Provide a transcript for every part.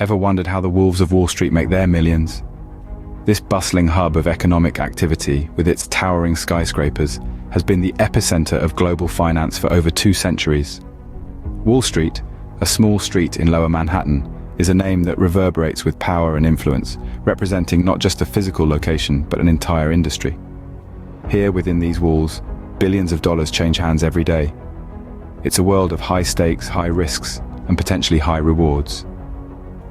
Ever wondered how the wolves of Wall Street make their millions? This bustling hub of economic activity, with its towering skyscrapers, has been the epicenter of global finance for over 2 centuries. Wall Street, a small street in Lower Manhattan, is a name that reverberates with power and influence, representing not just a physical location, but an entire industry. Here, within these walls, billions of dollars change hands every day. It's a world of high stakes, high risks, and potentially high rewards.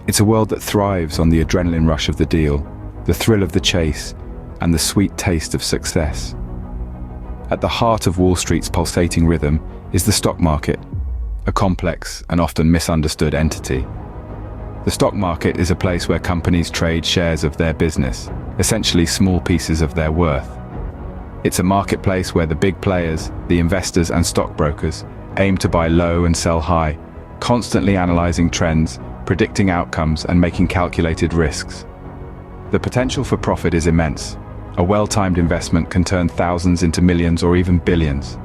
It's a world that thrives on the adrenaline rush of the deal, the thrill of the chase, and the sweet taste of success. At the heart of Wall Street's pulsating rhythm is the stock market, a complex and often misunderstood entity. The stock market is a place where companies trade shares of their business, essentially small pieces of their worth. It's a marketplace where the big players, the investors and stockbrokers, aim to buy low and sell high, constantly analyzing trends, predicting outcomes, and making calculated risks. The potential for profit is immense. A well-timed investment can turn thousands into millions or even billions.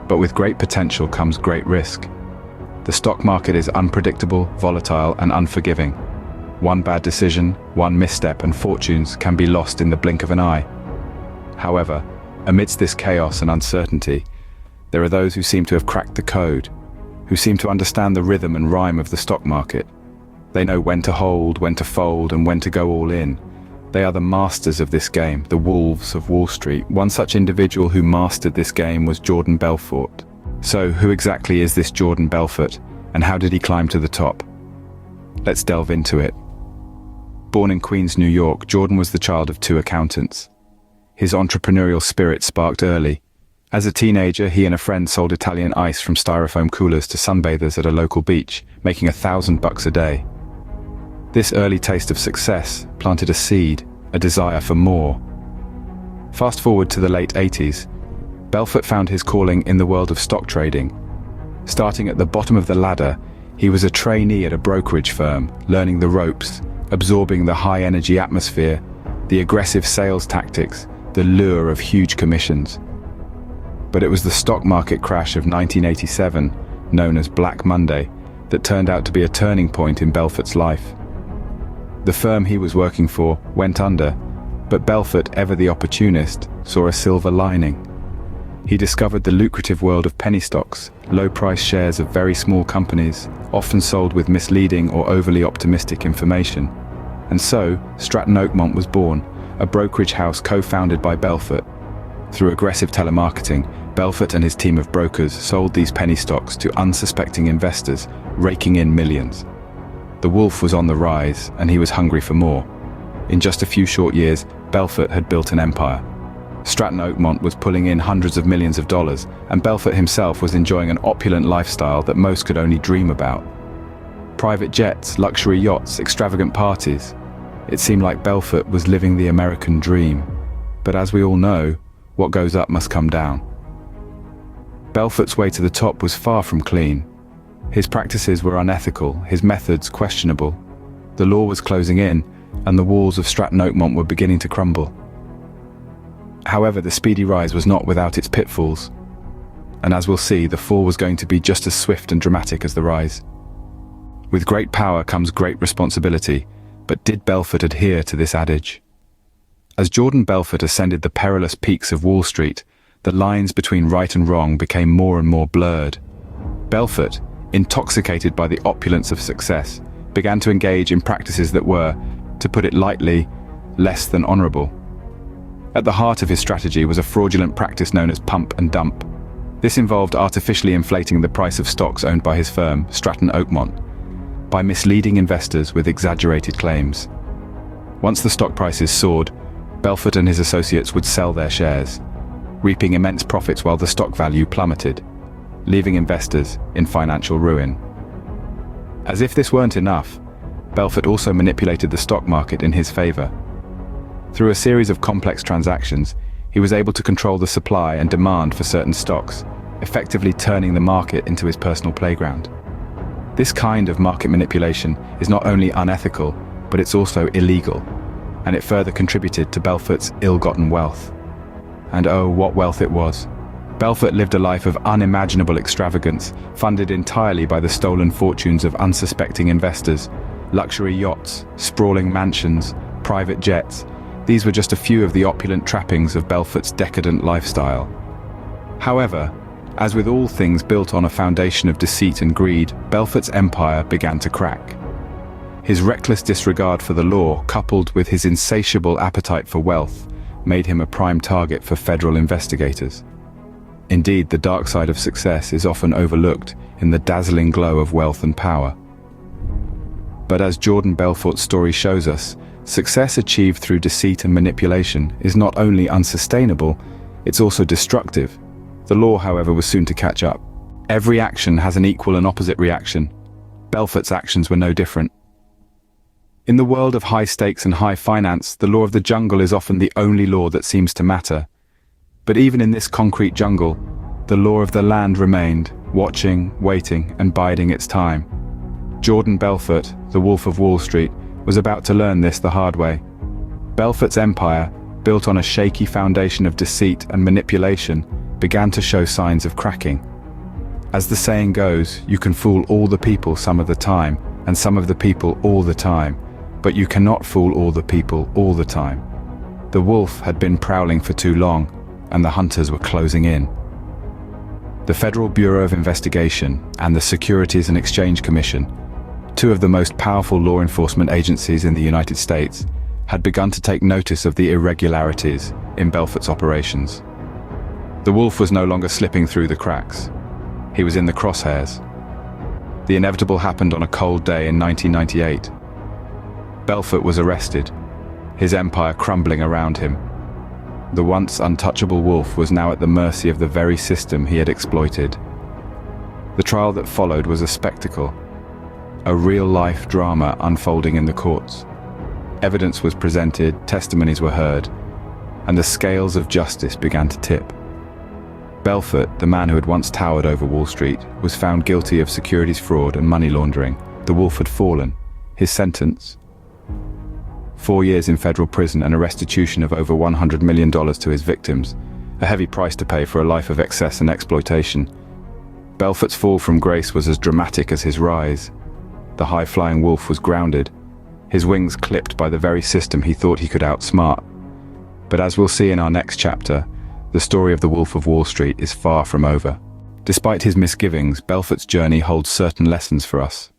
But with great potential comes great risk. The stock market is unpredictable, volatile, and unforgiving. One bad decision, one misstep, and fortunes can be lost in the blink of an eye. However, amidst this chaos and uncertainty, there are those who seem to have cracked the code, who seem to understand the rhythm and rhyme of the stock market. They know when to hold, when to fold, and when to go all in. They are the masters of this game, the wolves of Wall Street. One such individual who mastered this game was Jordan Belfort. So, who exactly is this Jordan Belfort, and how did he climb to the top? Let's delve into it. Born in Queens, New York, Jordan was the child of 2 accountants. His entrepreneurial spirit sparked early. As a teenager, he and a friend sold Italian ice from styrofoam coolers to sunbathers at a local beach, making $1,000 a day. This early taste of success planted a seed, a desire for more. Fast forward to the late 80s, Belfort found his calling in the world of stock trading. Starting at the bottom of the ladder, he was a trainee at a brokerage firm, learning the ropes, absorbing the high-energy atmosphere, the aggressive sales tactics, the lure of huge commissions. But it was the stock market crash of 1987, known as Black Monday, that turned out to be a turning point in Belfort's life. The firm he was working for went under, but Belfort, ever the opportunist, saw a silver lining. He discovered the lucrative world of penny stocks, low-price shares of very small companies, often sold with misleading or overly optimistic information. And so, Stratton Oakmont was born, a brokerage house co-founded by Belfort. Through aggressive telemarketing, Belfort and his team of brokers sold these penny stocks to unsuspecting investors, raking in millions. The wolf was on the rise, and he was hungry for more. In just a few short years, Belfort had built an empire. Stratton Oakmont was pulling in hundreds of millions of dollars, and Belfort himself was enjoying an opulent lifestyle that most could only dream about. Private jets, luxury yachts, extravagant parties. It seemed like Belfort was living the American dream. But as we all know, what goes up must come down. Belfort's way to the top was far from clean. His practices were unethical, his methods questionable. The law was closing in, and the walls of Stratton Oakmont were beginning to crumble. However, the speedy rise was not without its pitfalls. And as we'll see, the fall was going to be just as swift and dramatic as the rise. With great power comes great responsibility, but did Belfort adhere to this adage? As Jordan Belfort ascended the perilous peaks of Wall Street, the lines between right and wrong became more and more blurred. Belfort, intoxicated by the opulence of success, began to engage in practices that were, to put it lightly, less than honorable. At the heart of his strategy was a fraudulent practice known as pump and dump. This involved artificially inflating the price of stocks owned by his firm, Stratton Oakmont, by misleading investors with exaggerated claims. Once the stock prices soared, Belfort and his associates would sell their shares, reaping immense profits while the stock value plummeted, leaving investors in financial ruin. As if this weren't enough, Belfort also manipulated the stock market in his favor. Through a series of complex transactions, he was able to control the supply and demand for certain stocks, effectively turning the market into his personal playground. This kind of market manipulation is not only unethical, but it's also illegal, and it further contributed to Belfort's ill-gotten wealth. And oh, what wealth it was. Belfort lived a life of unimaginable extravagance, funded entirely by the stolen fortunes of unsuspecting investors, Luxury yachts, sprawling mansions, private jets, these were just a few of the opulent trappings of Belfort's decadent lifestyle. However, as with all things built on a foundation of deceit and greed, Belfort's empire began to crack. His reckless disregard for the law, coupled with his insatiable appetite for wealth, made him a prime target for federal investigators. Indeed, the dark side of success is often overlooked in the dazzling glow of wealth and power. But as Jordan Belfort's story shows us, success achieved through deceit and manipulation is not only unsustainable, it's also destructive. The law, however, was soon to catch up. Every action has an equal and opposite reaction. Belfort's actions were no different. In the world of high stakes and high finance, the law of the jungle is often the only law that seems to matter. But even in this concrete jungle, the law of the land remained, watching, waiting, and biding its time. Jordan Belfort, the Wolf of Wall Street, was about to learn this the hard way. Belfort's empire, built on a shaky foundation of deceit and manipulation, began to show signs of cracking. As the saying goes, you can fool all the people some of the time, and some of the people all the time, but you cannot fool all the people all the time. The wolf had been prowling for too long, and the hunters were closing in. The Federal Bureau of Investigation and the Securities and Exchange Commission, two of the most powerful law enforcement agencies in the United States, had begun to take notice of the irregularities in Belfort's operations. The wolf was no longer slipping through the cracks. He was in the crosshairs. The inevitable happened on a cold day in 1998. Belfort was arrested, his empire crumbling around him. The once untouchable wolf was now at the mercy of the very system he had exploited. The trial that followed was a spectacle, a real-life drama unfolding in the courts. Evidence was presented, testimonies were heard, and the scales of justice began to tip. Belfort, the man who had once towered over Wall Street, was found guilty of securities fraud and money laundering. The wolf had fallen. His sentence? 4 years in federal prison and a restitution of over $100 million to his victims, a heavy price to pay for a life of excess and exploitation. Belfort's fall from grace was as dramatic as his rise. The high-flying wolf was grounded, his wings clipped by the very system he thought he could outsmart. But as we'll see in our next chapter, the story of the Wolf of Wall Street is far from over. Despite his misgivings, Belfort's journey holds certain lessons for us.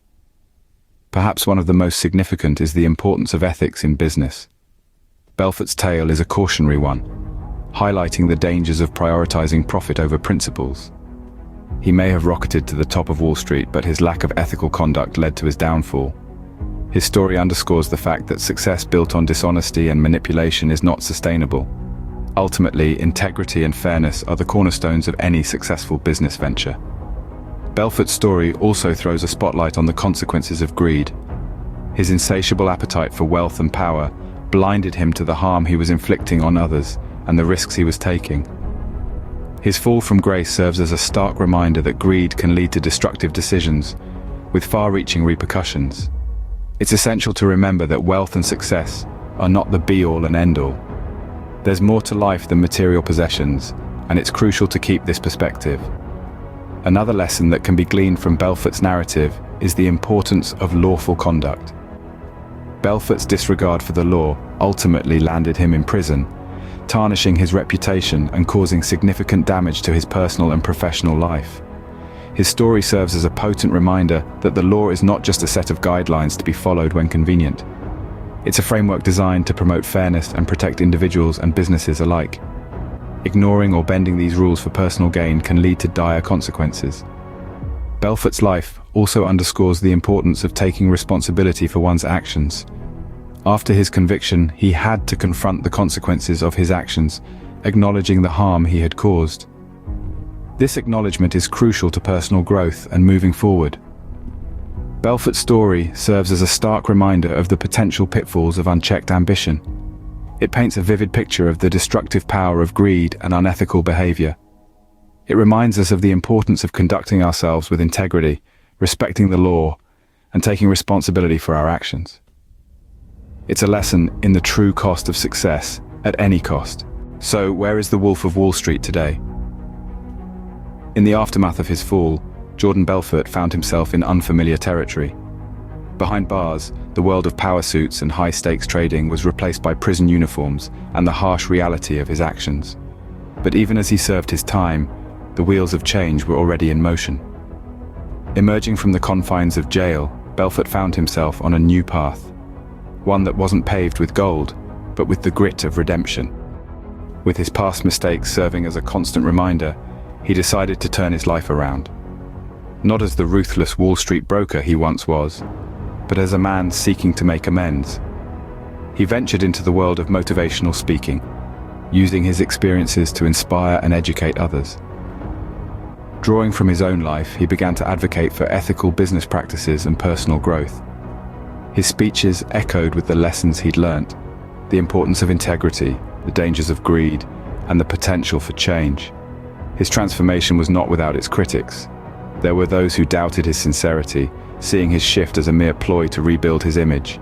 Perhaps one of the most significant is the importance of ethics in business. Belfort's tale is a cautionary one, highlighting the dangers of prioritizing profit over principles. He may have rocketed to the top of Wall Street, but his lack of ethical conduct led to his downfall. His story underscores the fact that success built on dishonesty and manipulation is not sustainable. Ultimately, integrity and fairness are the cornerstones of any successful business venture. Belfort's story also throws a spotlight on the consequences of greed. His insatiable appetite for wealth and power blinded him to the harm he was inflicting on others and the risks he was taking. His fall from grace serves as a stark reminder that greed can lead to destructive decisions, with far-reaching repercussions. It's essential to remember that wealth and success are not the be-all and end-all. There's more to life than material possessions, and it's crucial to keep this perspective. Another lesson that can be gleaned from Belfort's narrative is the importance of lawful conduct. Belfort's disregard for the law ultimately landed him in prison, tarnishing his reputation and causing significant damage to his personal and professional life. His story serves as a potent reminder that the law is not just a set of guidelines to be followed when convenient. It's a framework designed to promote fairness and protect individuals and businesses alike. Ignoring or bending these rules for personal gain can lead to dire consequences. Belfort's life also underscores the importance of taking responsibility for one's actions. After his conviction, he had to confront the consequences of his actions, acknowledging the harm he had caused. This acknowledgement is crucial to personal growth and moving forward. Belfort's story serves as a stark reminder of the potential pitfalls of unchecked ambition. It paints a vivid picture of the destructive power of greed and unethical behavior. It reminds us of the importance of conducting ourselves with integrity, respecting the law, and taking responsibility for our actions. It's a lesson in the true cost of success at any cost. So, where is the Wolf of Wall Street today? In the aftermath of his fall, Jordan Belfort found himself in unfamiliar territory. Behind bars, the world of power suits and high-stakes trading was replaced by prison uniforms and the harsh reality of his actions. But even as he served his time, the wheels of change were already in motion. Emerging from the confines of jail, Belfort found himself on a new path. One that wasn't paved with gold, but with the grit of redemption. With his past mistakes serving as a constant reminder, he decided to turn his life around. Not as the ruthless Wall Street broker he once was, but as a man seeking to make amends. He ventured into the world of motivational speaking, using his experiences to inspire and educate others. Drawing from his own life, he began to advocate for ethical business practices and personal growth. His speeches echoed with the lessons he'd learnt, the importance of integrity, the dangers of greed, and the potential for change. His transformation was not without its critics. There were those who doubted his sincerity, seeing his shift as a mere ploy to rebuild his image.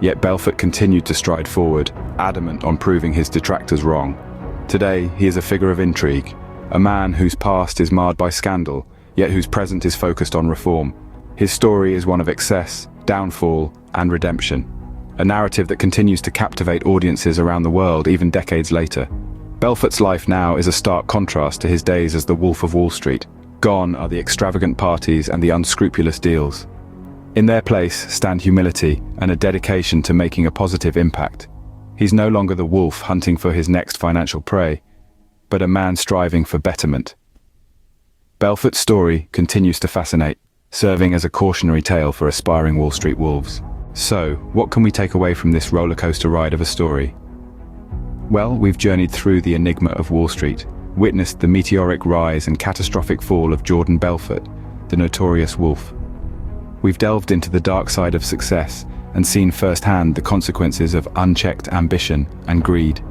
Yet Belfort continued to stride forward, adamant on proving his detractors wrong. Today, he is a figure of intrigue, a man whose past is marred by scandal, yet whose present is focused on reform. His story is one of excess, downfall, and redemption, a narrative that continues to captivate audiences around the world even decades later. Belfort's life now is a stark contrast to his days as the Wolf of Wall Street. Gone are the extravagant parties and the unscrupulous deals. In their place stand humility and a dedication to making a positive impact. He's no longer the wolf hunting for his next financial prey, but a man striving for betterment. Belfort's story continues to fascinate, serving as a cautionary tale for aspiring Wall Street wolves. So, what can we take away from this rollercoaster ride of a story? Well, we've journeyed through the enigma of Wall Street, witnessed the meteoric rise and catastrophic fall of Jordan Belfort, the notorious wolf. We've delved into the dark side of success and seen firsthand the consequences of unchecked ambition and greed.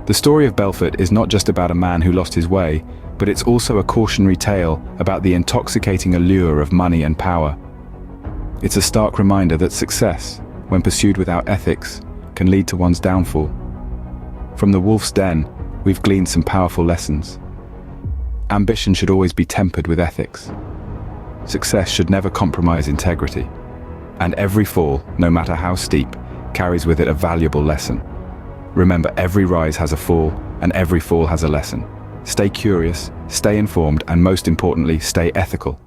The story of Belfort is not just about a man who lost his way, but it's also a cautionary tale about the intoxicating allure of money and power. It's a stark reminder that success, when pursued without ethics, can lead to one's downfall. From the wolf's den, we've gleaned some powerful lessons. Ambition should always be tempered with ethics. Success should never compromise integrity. And every fall, no matter how steep, carries with it a valuable lesson. Remember, every rise has a fall, and every fall has a lesson. Stay curious, stay informed, and most importantly, stay ethical.